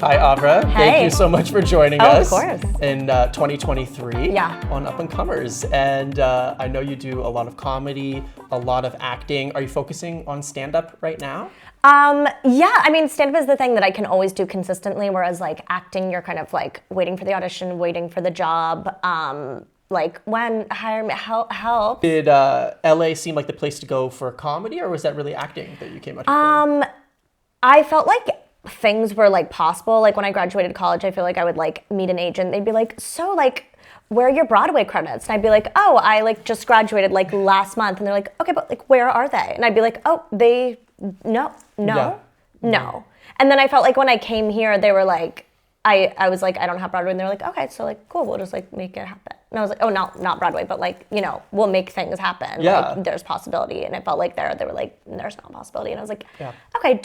Hi, Avra. Hey. Thank you so much for joining us. Of course. In 2023 Yeah. on Up and Comers. And I know you do a lot of comedy, a lot of acting. Are you focusing on stand-up right now? Yeah, I mean, stand-up is the thing that I can always do consistently, whereas like acting, you're kind of like waiting for the audition, waiting for the job. Like when hire me, help. Did LA seem like the place to go for comedy, or was that really acting that you came up with? I felt like things were like possible. Like when I graduated college, I feel like I would like meet an agent. They'd be like, so like, where are your Broadway credits? And I'd be like, oh, I like just graduated like last month. And they're like, okay, but like, where are they? And I'd be like, oh, no. And then I felt like when I came here, they were like, I was like, I don't have Broadway. And they were like, okay, so like, cool, we'll just like make it happen. And I was like, oh, not Broadway, but like, you know, we'll make things happen. Yeah. Like, there's possibility. And it felt like they were like, there's no possibility. And I was like, okay,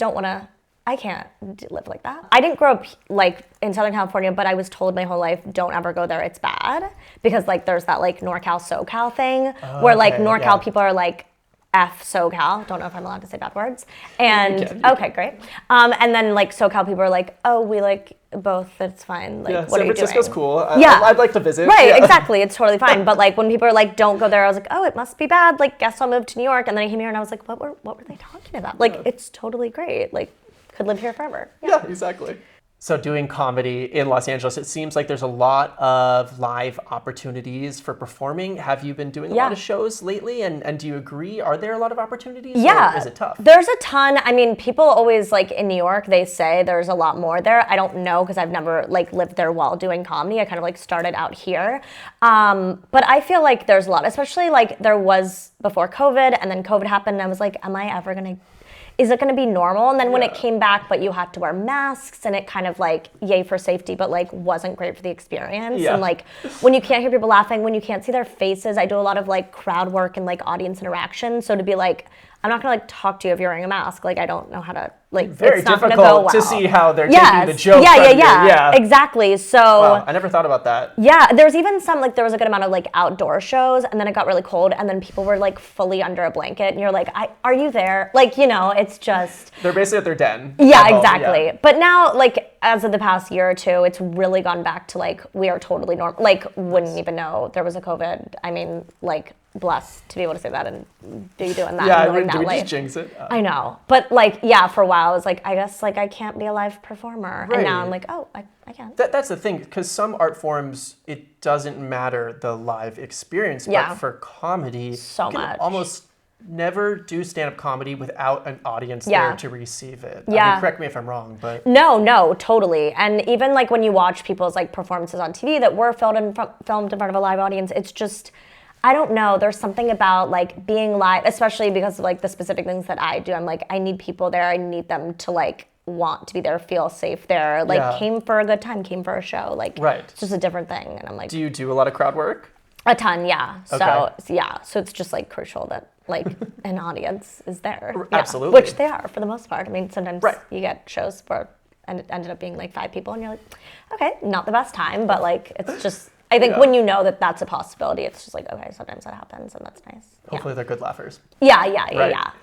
I can't live like that. I didn't grow up like in Southern California, but I was told my whole life, don't ever go there, it's bad. Because like there's that like NorCal, SoCal thing where like NorCal people are like, F SoCal, don't know if I'm allowed to say bad words. And okay, great. And then like SoCal people are like, oh, we like both, it's fine. Like, what San are you Francisco's doing? cool. Yeah. I'd like to visit. Right, Yeah. exactly. It's totally fine. But like when people are like, don't go there, I was like, oh, it must be bad. Like, guess I'll move to New York. And then I came here and I was like, what were they talking about? Like, it's totally great. Like, could live here forever. Yeah, exactly. So doing comedy in Los Angeles, it seems like there's a lot of live opportunities for performing. Have you been doing a lot of shows lately? And do you agree? Are there a lot of opportunities? Yeah. Or is it tough? There's a ton. I mean, people always like in New York, they say there's a lot more there. I don't know because I've never like lived there while doing comedy. I kind of like started out here. But I feel like there's a lot, especially like there was before COVID and then COVID happened and I was like, is it going to be normal? And then when it came back, but you had to wear masks and it kind of like, yay for safety, but like wasn't great for the experience. Yeah. And like when you can't hear people laughing, when you can't see their faces, I do a lot of like crowd work and like audience interaction. So to be like, I'm not going to like talk to you if you're wearing a mask. Like I don't know how to like, Very it's not going difficult to go well. to see how they're taking the joke. Yeah, exactly. So wow, I never thought about that. yeah, there's even some, like there was a good amount of like outdoor shows and then it got really cold and then people were like fully under a blanket and you're like, are you there? Like, you know, it's just. They're basically at their den. Yeah, exactly. Yeah. But now, like as of the past year or two, it's really gone back to like, we are totally normal. Like wouldn't even know there was a COVID. I mean, like blessed to be able to say that and be doing that. Yeah, and do we life. just jinx it? I know. But like, yeah, for a while I was like, I guess like I can't be a live performer. Right. And now I'm like, oh, I can. That's the thing, because some art forms, it doesn't matter the live experience, but for comedy, so you can much. almost never do stand-up comedy without an audience there to receive it. Yeah. I mean, correct me if I'm wrong, but... No, totally. And even like when you watch people's like performances on TV that were filmed in front of a live audience, it's just... I don't know. There's something about like being live, especially because of like the specific things that I do. I'm like, I need people there. I need them to like want to be there, feel safe there. Like came for a good time, came for a show. Like it's just a different thing. And I'm like, do you do a lot of crowd work? A ton, yeah. Okay. So it's just like crucial that like an audience is there. Absolutely. Which they are for the most part. I mean, sometimes you get shows where and it ended up being like 5 people and you're like, okay, not the best time, but like it's just. I think when you know that that's a possibility, it's just like, okay, sometimes that happens and that's nice. Hopefully they're good laughers. Yeah.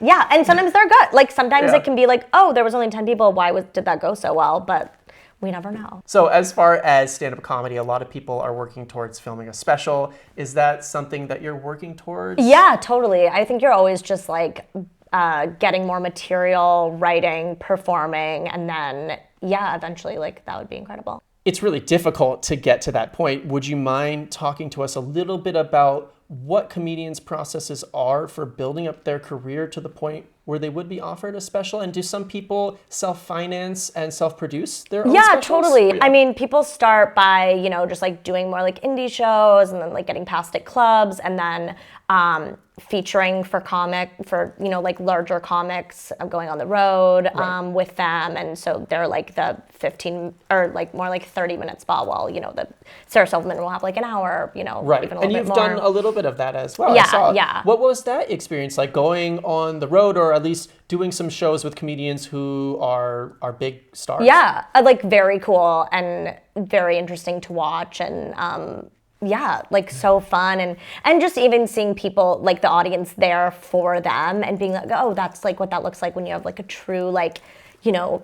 Yeah, and sometimes they're good. Like sometimes it can be like, oh, there was only 10 people. Why did that go so well? But we never know. So as far as stand-up comedy, a lot of people are working towards filming a special. Is that something that you're working towards? Yeah, totally. I think you're always just like getting more material, writing, performing, and then, eventually like that would be incredible. It's really difficult to get to that point. Would you mind talking to us a little bit about what comedians' processes are for building up their career to the point where they would be offered a special? And do some people self-finance and self-produce their own specials? Yeah, totally. I mean, people start by, you know, just like doing more like indie shows and then like getting past at clubs and then featuring for you know, like larger comics, going on the road with them. And so they're like the 15 or like more like 30-minute spot while, you know, the Sarah Silverman will have like an hour, you know, even a little and bit you've more. done a little bit of that as well. Yeah. What was that experience like, going on the road or at least doing some shows with comedians who are big stars? Yeah, like very cool and very interesting to watch and like so fun and just even seeing people, like the audience there for them and being like, oh, that's like what that looks like when you have like a true like,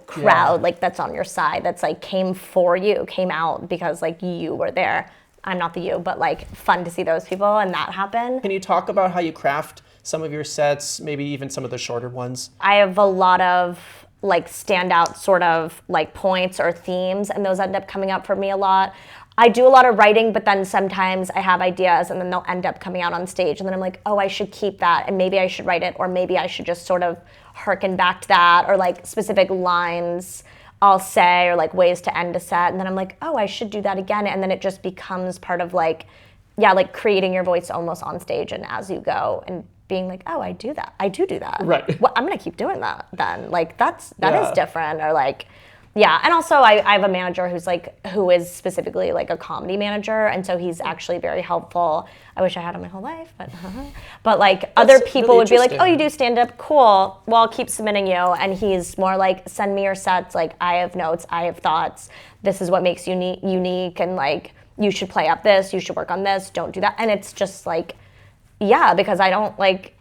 crowd like that's on your side, that's like came out because like you were there. I'm not the you, but like fun to see those people and that happen. Can you talk about how you craft some of your sets, maybe even some of the shorter ones? I have a lot of like standout sort of like points or themes, and those end up coming up for me a lot. I do a lot of writing, but then sometimes I have ideas and then they'll end up coming out on stage, and then I'm like, oh, I should keep that, and maybe I should write it, or maybe I should just sort of harken back to that, or like specific lines I'll say, or like ways to end a set, and then I'm like, oh, I should do that again, and then it just becomes part of like creating your voice almost on stage and as you go, and being like, oh, I do that. Right. Well, I'm gonna keep doing that then. Like that is different, or like. Yeah, and also I have a manager who is specifically like a comedy manager, and so he's actually very helpful. I wish I had him my whole life, but like other people really would be like, interesting. oh, you do stand up, cool. Well, I'll keep submitting you, and he's more like, send me your sets. Like I have notes, I have thoughts. This is what makes you unique, and like you should play up this, you should work on this. Don't do that, and it's just like, yeah, because I don't like.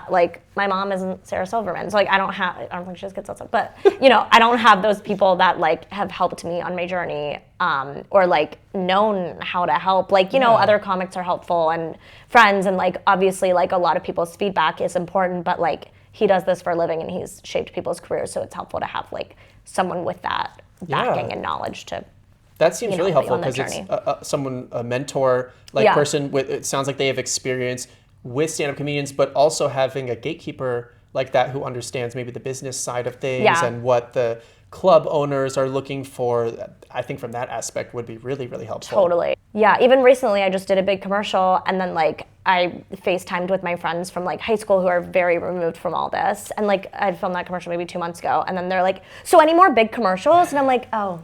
Like my mom isn't Sarah Silverman, so like I don't think she just gets outside, but I don't have those people that like have helped me on my journey, or like known how to help. Like other comics are helpful and friends, and like obviously like a lot of people's feedback is important, but like he does this for a living and he's shaped people's careers, so it's helpful to have like someone with that backing and knowledge to. That seems really helpful because it's a mentor, like person with. It sounds like they have experience with stand-up comedians, but also having a gatekeeper like that who understands maybe the business side of things and what the club owners are looking for. I think from that aspect would be really, really helpful. Totally. Yeah, even recently I just did a big commercial, and then like I FaceTimed with my friends from like high school who are very removed from all this, and like I filmed that commercial maybe 2 months ago, and then they're like, so any more big commercials? And I'm like, oh.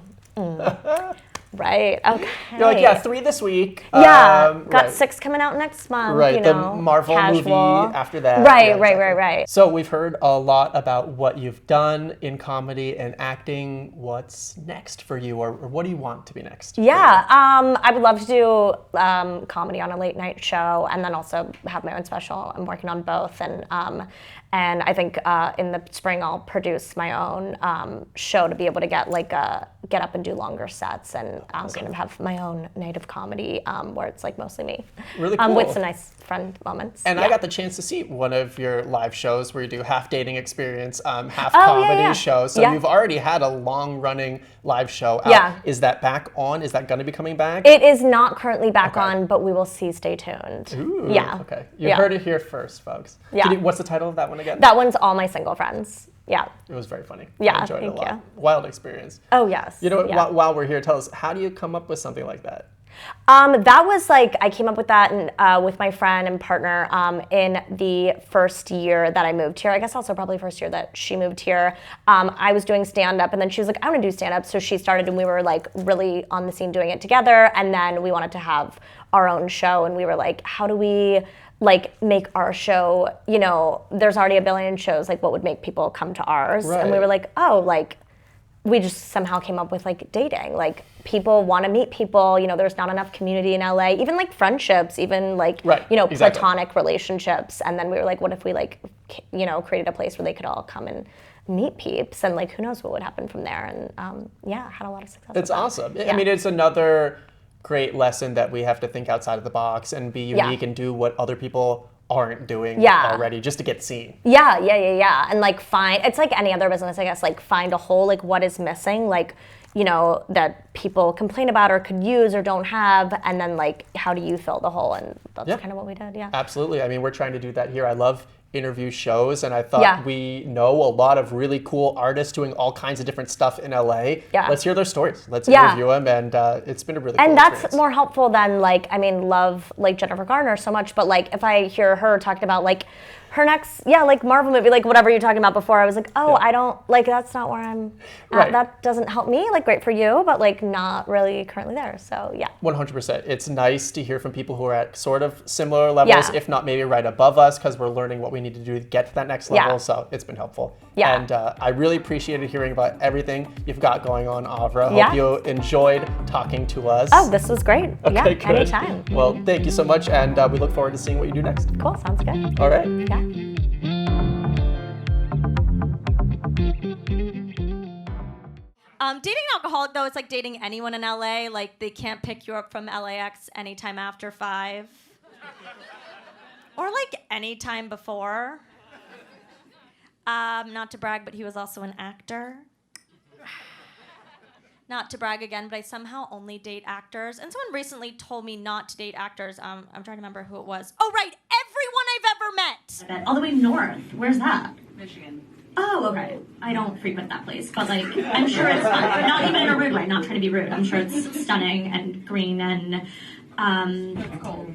Right. Okay. You're like, 3 this week. Yeah. Got 6 coming out next month. Right. The Marvel movie after that. Right. Right. So we've heard a lot about what you've done in comedy and acting. What's next for you, or what do you want to be next? Yeah. I would love to do comedy on a late night show, and then also have my own special. I'm working on both, and I think in the spring I'll produce my own show to be able to get up and do longer sets, and I'm going to have my own night of comedy where it's like mostly me. Really cool. With some nice friend moments. And I got the chance to see one of your live shows where you do half dating experience, half comedy show. So you've already had a long running live show out. Yeah. Is that back on? Is that going to be coming back? It is not currently back on, but we will see. Stay tuned. Ooh, yeah. Okay. You heard it here first, folks. Yeah. What's the title of that one again? That one's All My Single Friends. Yeah. It was very funny. Yeah, I enjoyed it a lot. you. Wild experience. Oh, yes. While we're here, tell us, how do you come up with something like that? That was like, I came up with that with my friend and partner in the first year that I moved here. I guess also probably first year that she moved here. I was doing stand-up, and then she was like, I want to do stand-up. So she started, and we were like really on the scene doing it together. And then we wanted to have our own show, and we were like, how do we like make our show, there's already a billion shows, like what would make people come to ours? Right. And we were like, oh, like we just somehow came up with like dating. Like people want to meet people, there's not enough community in LA, even like friendships, even like, exactly. platonic relationships. And then we were like, what if we like, created a place where they could all come and meet peeps, and like who knows what would happen from there. And had a lot of success. It's awesome. Yeah. I mean, it's another great lesson that we have to think outside of the box and be unique and do what other people aren't doing already just to get seen. Yeah. And like it's like any other business, I guess, like find a hole, like what is missing, like, that people complain about or could use or don't have, and then like how do you fill the hole? And that's kind of what we did. Yeah. Absolutely. I mean, we're trying to do that here. I love interview shows, and I thought we know a lot of really cool artists doing all kinds of different stuff in LA. Yeah. Let's hear their stories. Let's interview them, and it's been a really cool experience. That's more helpful than like, I mean, love like Jennifer Garner so much, but like if I hear her talking about like her next, like Marvel movie, like whatever you're talking about before, I was like, I don't, like that's not where I'm at. That doesn't help me, like great for you, but like not really currently there, so yeah. 100%. It's nice to hear from people who are at sort of similar levels, if not maybe right above us, because we're learning what we need to do to get to that next level, so it's been helpful. Yeah. And I really appreciated hearing about everything you've got going on, Avra. Hope you enjoyed talking to us. Oh, this was great. Okay, good. Anytime. Well, thank you so much, and we look forward to seeing what you do next. Cool, sounds good. All right. Yeah. Dating an alcoholic, though, it's like dating anyone in LA. Like, they can't pick you up from LAX anytime after 5. Or, like, anytime before. Not to brag, but he was also an actor. Not to brag again, but I somehow only date actors. And someone recently told me not to date actors. I'm trying to remember who it was. Oh, right, everyone I've ever met. All the way north. Where's that? Michigan. Oh, okay. I don't frequent that place, but like, I'm sure it's fun. But not even in a rude way, not trying to be rude. I'm sure it's stunning and green and,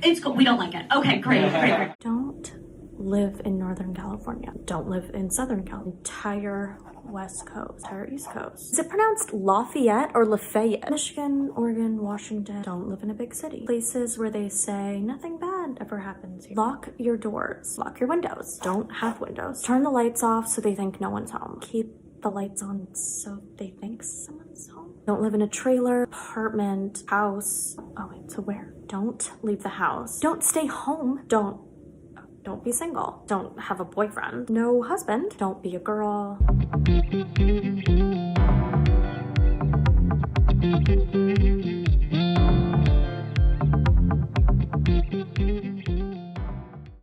it's cool. We don't like it. Okay, great. Don't live in Northern California. Don't live in Southern California. Entire West Coast, entire East Coast. Is it pronounced Lafayette or Lafayette? Michigan, Oregon, Washington. Don't live in a big city. Places where they say nothing bad ever happens here. Lock your doors. Lock your windows. Don't have windows. Turn the lights off so they think no one's home. Keep the lights on so they think someone's home. Don't live in a trailer, apartment, house. Oh wait, so where? Don't leave the house. Don't stay home. Don't be single. Don't have a boyfriend. No husband. Don't be a girl.